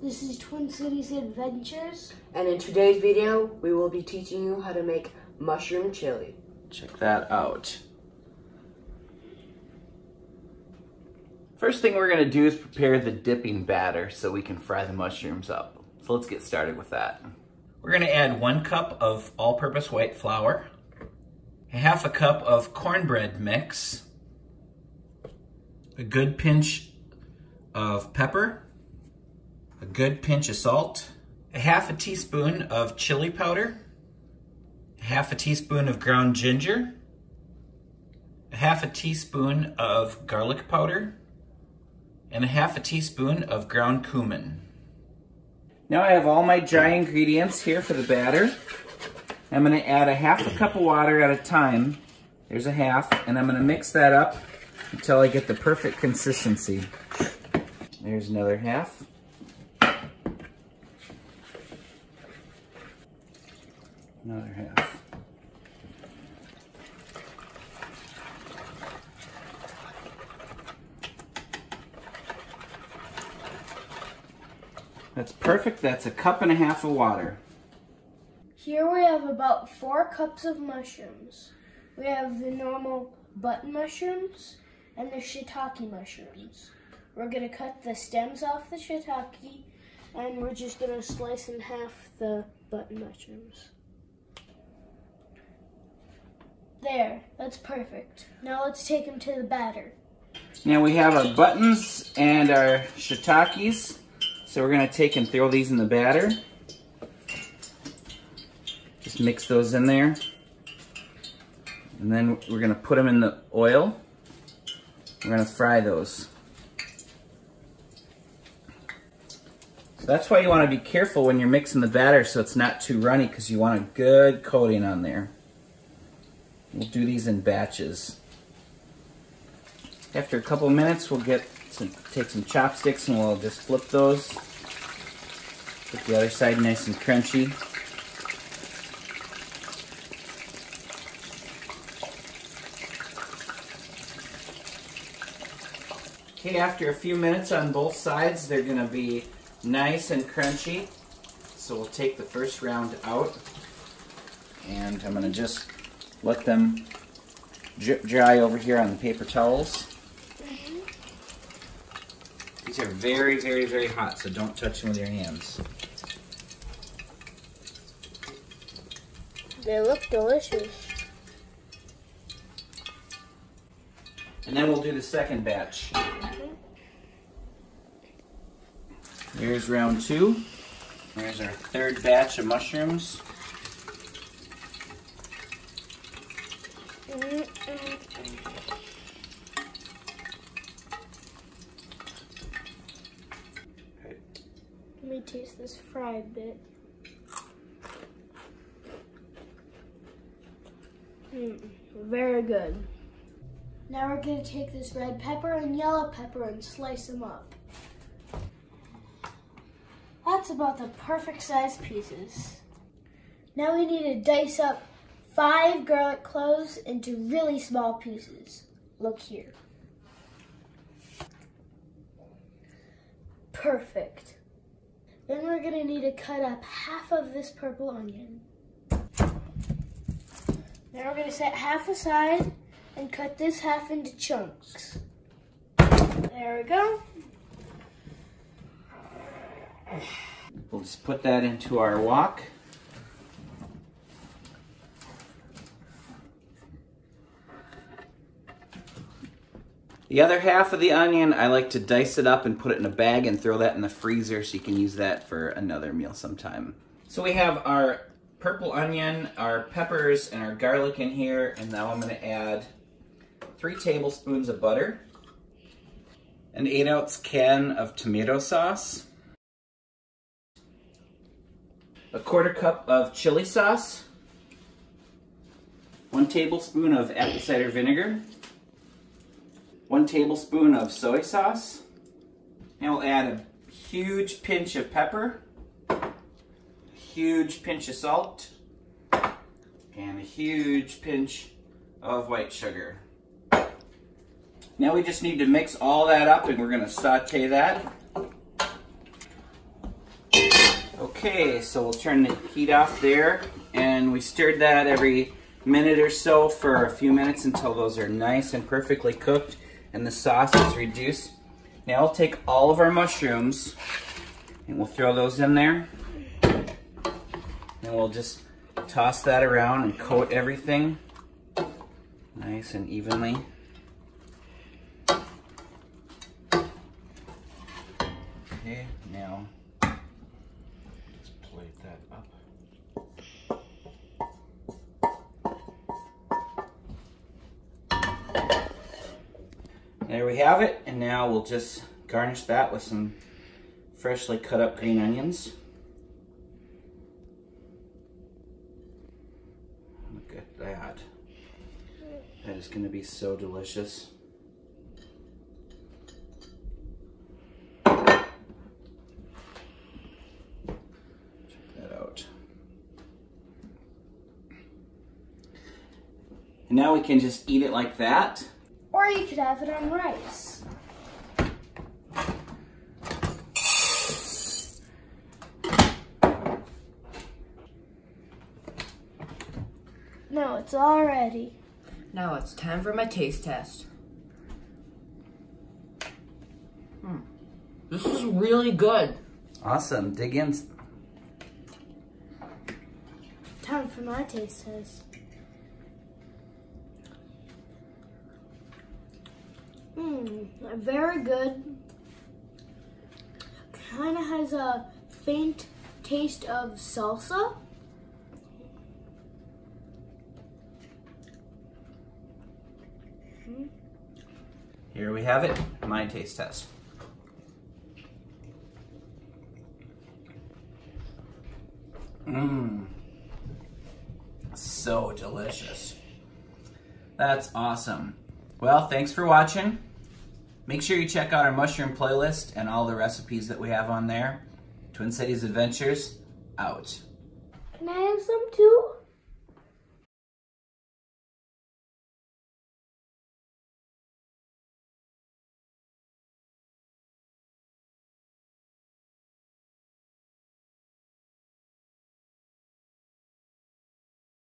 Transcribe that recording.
This is Twin Cities Adventures. And in today's video, we will be teaching you how to make mushroom chili. Check that out. First thing we're gonna do is prepare the dipping batter so we can fry the mushrooms up. So let's get started with that. We're gonna add 1 cup of all-purpose white flour, 1/2 cup of cornbread mix, a good pinch of pepper, a good pinch of salt, 1/2 teaspoon of chili powder, 1/2 teaspoon of ground ginger, 1/2 teaspoon of garlic powder, and 1/2 teaspoon of ground cumin. Now I have all my dry ingredients here for the batter. I'm going to add 1/2 cup of water at a time. There's 1/2, and I'm going to mix that up until I get the perfect consistency. There's another 1/2. Another 1/2. That's perfect. That's 1.5 cups of water. Here we have about 4 cups of mushrooms. We have the normal button mushrooms and the shiitake mushrooms. We're going to cut the stems off the shiitake, and we're just going to slice in half the button mushrooms. There, that's perfect. Now let's take them to the batter. Now we have our buttons and our shiitakes. So we're going to take and throw these in the batter. Just mix those in there. And then we're going to put them in the oil. We're going to fry those. So that's why you want to be careful when you're mixing the batter so it's not too runny, because you want a good coating on there. We'll do these in batches. After a couple minutes, we'll take some chopsticks and we'll just flip those. Get the other side nice and crunchy. Okay, after a few minutes on both sides, they're going to be nice and crunchy. So we'll take the first round out, and I'm going to just let them drip dry over here on the paper towels. These are very, very, very hot, so don't touch them with your hands. They look delicious. And then we'll do the second batch. Here's round 2. Here's our third batch of mushrooms. Let me taste this fried bit. Very good. Now we're going to take this red pepper and yellow pepper and slice them up. That's about the perfect size pieces. Now we need to dice up 5 garlic cloves into really small pieces. Look here. Perfect. Then we're going to need to cut up 1/2 of this purple onion. Now we're going to set 1/2 aside and cut this 1/2 into chunks. There we go. We'll just put that into our wok. The other 1/2 of the onion, I like to dice it up and put it in a bag and throw that in the freezer so you can use that for another meal sometime. So we have our purple onion, our peppers, and our garlic in here, and now I'm going to add 3 tablespoons of butter, an 8-ounce can of tomato sauce, a 1/4 cup of chili sauce, 1 tablespoon of apple cider vinegar, 1 tablespoon of soy sauce, and we'll add a huge pinch of pepper, a huge pinch of salt, and a huge pinch of white sugar. Now we just need to mix all that up, and we're going to saute that. Okay, so we'll turn the heat off there, and we stirred that every minute or so for a few minutes until those are nice and perfectly cooked and the sauce is reduced. Now we'll take all of our mushrooms and we'll throw those in there, and we'll just toss that around and coat everything nice and evenly. Okay, now just plate that up. There we have it, and now we'll just garnish that with some freshly cut up green onions. Look at that. That is going to be so delicious. Check that out. And now we can just eat it like that. Or you could have it on rice. No, it's all ready. Now it's time for my taste test. This is really good. Awesome, dig in. Time for my taste test. Very good. Kind of has a faint taste of salsa. Here we have it, my taste test. So delicious. That's awesome. Well, thanks for watching. Make sure you check out our mushroom playlist and all the recipes that we have on there. Twin Cities Adventures, out. Can I have some too?